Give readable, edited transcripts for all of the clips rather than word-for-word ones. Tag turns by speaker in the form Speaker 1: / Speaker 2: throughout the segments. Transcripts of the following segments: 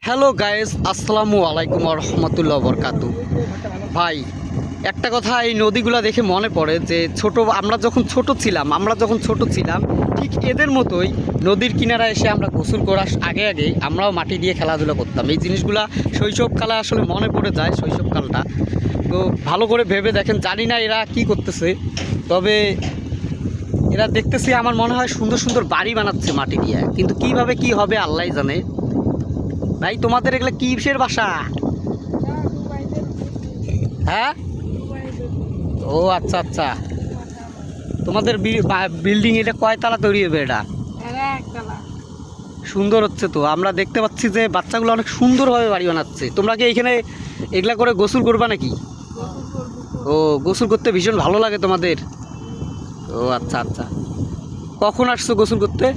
Speaker 1: Hello guys, আসসালামু আলাইকুম রহমতুল্লাহ বরকাতু। ভাই একটা কথা এই নদীগুলো দেখে মনে পড়ে যে আমরা যখন ছোট ছিলাম ঠিক এদের মতোই নদীর কিনারায় এসে আমরা গোসল করার আগে আমরাও মাটি দিয়ে খেলাধুলা করতাম। এই জিনিসগুলা শৈশবকালে আসলে মনে পড়ে যায়, শৈশবকালটা। তো ভালো করে ভেবে দেখেন, জানি না এরা কি করতেছে, তবে এরা দেখতেছি আমার মনে হয় সুন্দর সুন্দর বাড়ি বানাচ্ছে মাটি দিয়ে, কিন্তু কিভাবে কি হবে আল্লাহ জানে। ভাই তোমাদের এগুলো কিসের বাসা? হ্যাঁ, ও আচ্ছা আচ্ছা। তোমাদের বিল্ডিং এটা কয়তলা তৈরি হবে? এটা সুন্দর হচ্ছে তো। আমরা দেখতে পাচ্ছি যে বাচ্চাগুলো অনেক সুন্দরভাবে বাড়ি বানাচ্ছে। তোমরা কি এখানে এগুলা করে গোসল করবা নাকি? ও, গোসল করতে ভীষণ ভালো লাগে তোমাদের? ও আচ্ছা আচ্ছা। কখন আসছো গোসল করতে?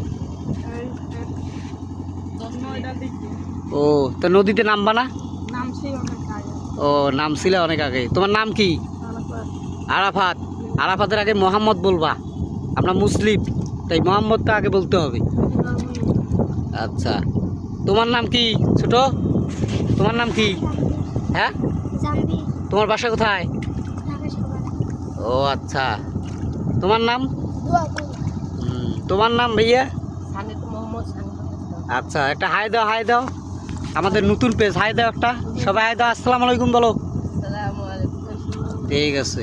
Speaker 1: ও, তো নদীতে নামবা না? ও, নামছিলে অনেক আগে। তোমার নাম কি? আরাফাত। আরাফাতের আগে মোহাম্মদ বলবা, আমরা মুসলিম তাই মোহাম্মদটা আগে বলতে হবে। আচ্ছা, তোমার নাম কি ছোট? তোমার নাম কি? হ্যাঁ, তোমার বাসা কোথায়? ও আচ্ছা, তোমার নাম? তোমার নাম ভাইয়া? আচ্ছা, একটা হাই দাও, হাই দাও। আমাদের নতুন পেজ, হাই দাও একটা। সবাই হাই দাও, আসসালামু আলাইকুম বলো। ঠিক আছে।